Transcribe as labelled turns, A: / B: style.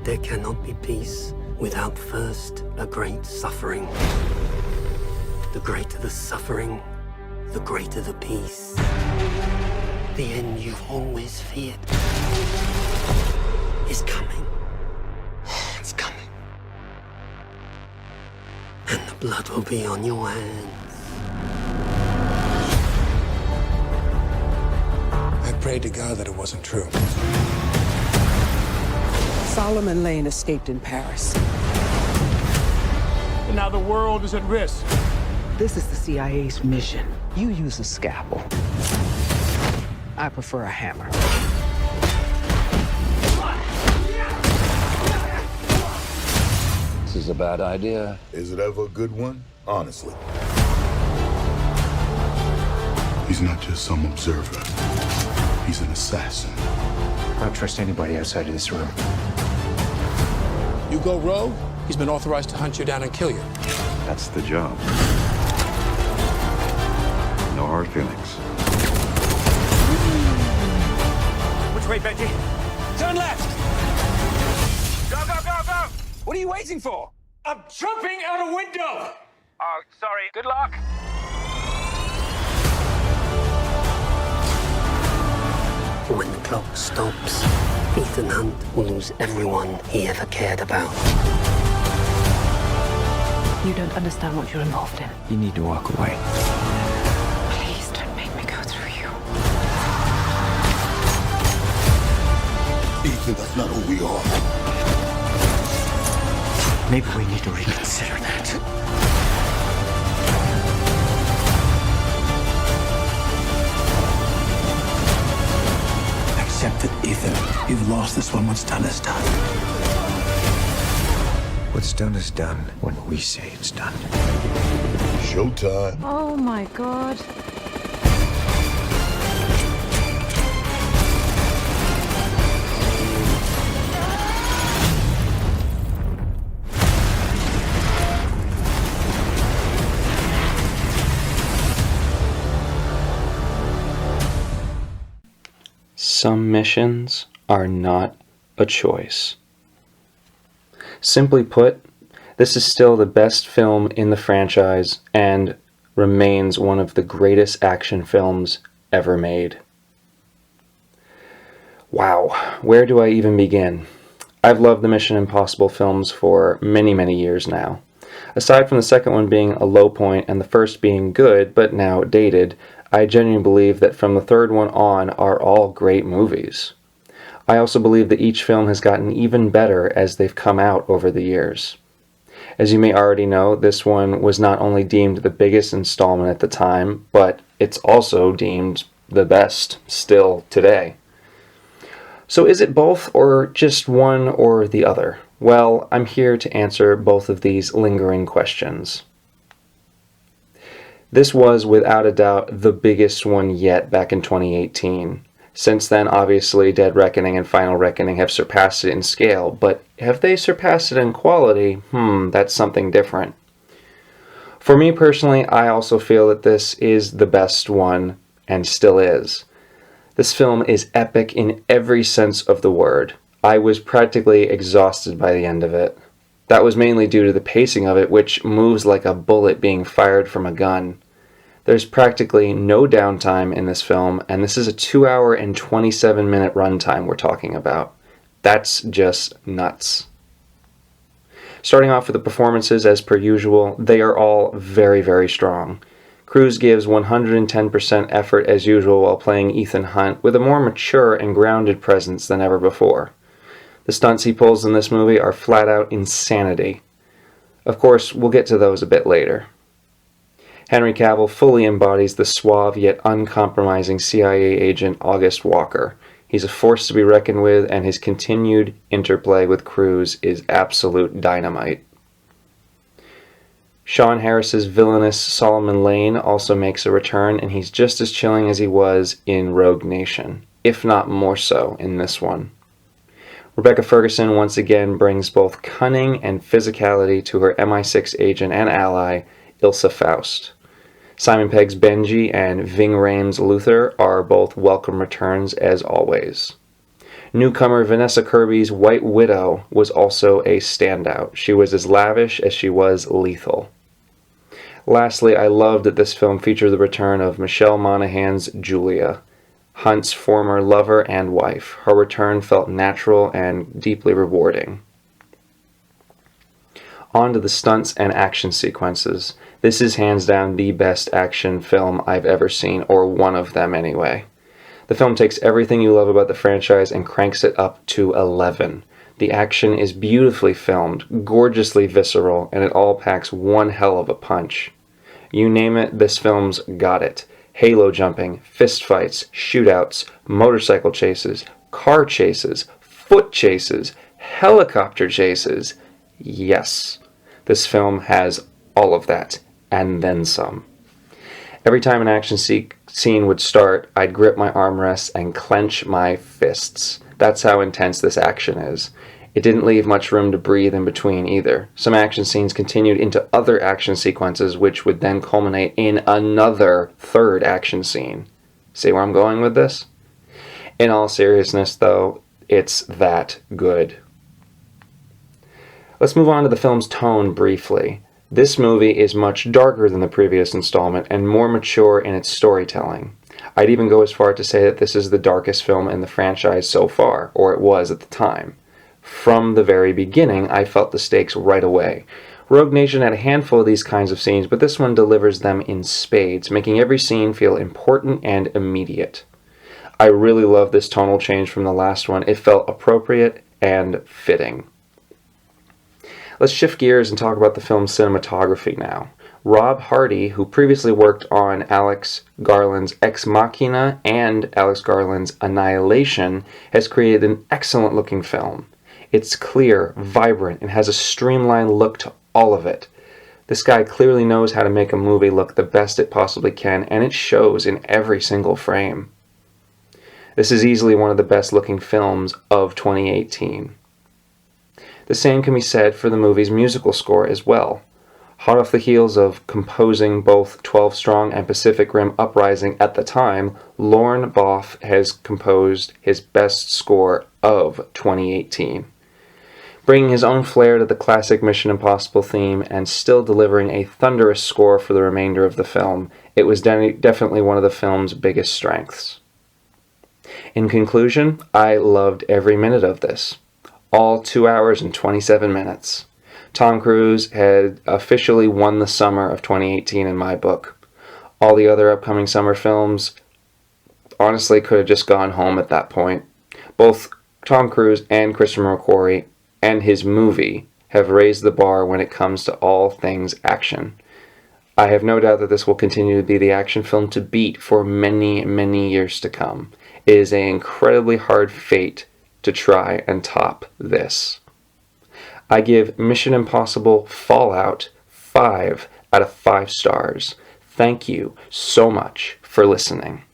A: There cannot be peace without first a great suffering. The greater the suffering, the greater the peace. The end you've always feared is coming. It's coming. And the blood will be on your hands.
B: I prayed to God that it wasn't true.
C: Solomon Lane escaped in Paris.
D: And now the world is at risk.
C: This is the CIA's mission. You use a scalpel. I prefer a hammer.
E: This is a bad idea.
F: Is it ever a good one? Honestly. He's not just some observer. He's an assassin.
B: I don't trust anybody outside of this room. You go rogue, he's been authorized to hunt you down and kill you.
E: That's the job. No hard feelings.
D: Which way, Benji?
B: Turn left!
D: Go, go, go, go!
B: What are you waiting for?
D: I'm jumping out a window! Oh, sorry. Good luck.
A: When the clock stops, Ethan Hunt will lose everyone he ever cared about.
G: You don't understand what you're involved in.
B: You need to walk away.
G: Please don't make me go through you.
F: Ethan, that's not who we are.
B: Maybe we need to reconsider that. Accept it, Ethan. You've lost this one. What's done is done. What's done is done when we say it's done.
F: Showtime.
G: Oh my God.
H: Some missions are not a choice. Simply put, this is still the best film in the franchise and remains one of the greatest action films ever made. Wow, where do I even begin? I've loved the Mission Impossible films for many, many years now. Aside from the second one being a low point and the first being good but now dated, I genuinely believe that from the third one on are all great movies. I also believe that each film has gotten even better as they've come out over the years. As you may already know, this one was not only deemed the biggest installment at the time, but it's also deemed the best still today. So is it both or just one or the other? Well, I'm here to answer both of these lingering questions. This was, without a doubt, the biggest one yet back in 2018. Since then, obviously, Dead Reckoning and Final Reckoning have surpassed it in scale, but have they surpassed it in quality? That's something different. For me personally, I also feel that this is the best one, and still is. This film is epic in every sense of the word. I was practically exhausted by the end of it. That was mainly due to the pacing of it, which moves like a bullet being fired from a gun. There's practically no downtime in this film, and this is a 2-hour and 27-minute runtime we're talking about. That's just nuts. Starting off with the performances, as per usual, they are all very, very strong. Cruise gives 110% effort as usual while playing Ethan Hunt with a more mature and grounded presence than ever before. The stunts he pulls in this movie are flat out insanity. Of course, we'll get to those a bit later. Henry Cavill fully embodies the suave yet uncompromising CIA agent August Walker. He's a force to be reckoned with, and his continued interplay with Cruise is absolute dynamite. Sean Harris's villainous Solomon Lane also makes a return, and he's just as chilling as he was in Rogue Nation, if not more so in this one. Rebecca Ferguson once again brings both cunning and physicality to her MI6 agent and ally, Ilsa Faust. Simon Pegg's Benji and Ving Rhames' Luther are both welcome returns as always. Newcomer Vanessa Kirby's White Widow was also a standout. She was as lavish as she was lethal. Lastly, I loved that this film featured the return of Michelle Monaghan's Julia, Hunt's former lover and wife. Her return felt natural and deeply rewarding. On to the stunts and action sequences. This is hands down the best action film I've ever seen, or one of them anyway. The film takes everything you love about the franchise and cranks it up to 11. The action is beautifully filmed, gorgeously visceral, and it all packs one hell of a punch. You name it, this film's got it. Halo jumping, fistfights, shootouts, motorcycle chases, car chases, foot chases, helicopter chases. Yes, this film has all of that, and then some. Every time an action scene would start, I'd grip my armrests and clench my fists. That's how intense this action is. It didn't leave much room to breathe in between either. Some action scenes continued into other action sequences, which would then culminate in another third action scene. See where I'm going with this? In all seriousness, though, it's that good. Let's move on to the film's tone briefly. This movie is much darker than the previous installment and more mature in its storytelling. I'd even go as far to say that this is the darkest film in the franchise so far, or it was at the time. From the very beginning, I felt the stakes right away. Rogue Nation had a handful of these kinds of scenes, but this one delivers them in spades, making every scene feel important and immediate. I really love this tonal change from the last one. It felt appropriate and fitting. Let's shift gears and talk about the film's cinematography now. Rob Hardy, who previously worked on Alex Garland's Ex Machina and Alex Garland's Annihilation, has created an excellent-looking film. It's clear, vibrant, and has a streamlined look to all of it. This guy clearly knows how to make a movie look the best it possibly can, and it shows in every single frame. This is easily one of the best-looking films of 2018. The same can be said for the movie's musical score as well. Hot off the heels of composing both 12 Strong and Pacific Rim Uprising at the time, Lorne Boff has composed his best score of 2018. Bringing his own flair to the classic Mission Impossible theme and still delivering a thunderous score for the remainder of the film, it was definitely one of the film's biggest strengths. In conclusion, I loved every minute of this. All 2 hours and 27 minutes. Tom Cruise had officially won the summer of 2018 in my book. All the other upcoming summer films honestly could have just gone home at that point. Both Tom Cruise and Christopher McQuarrie and his movie have raised the bar when it comes to all things action. I have no doubt that this will continue to be the action film to beat for many, many years to come. It is an incredibly hard fate to try and top this. I give Mission Impossible Fallout 5 out of 5 stars. Thank you so much for listening.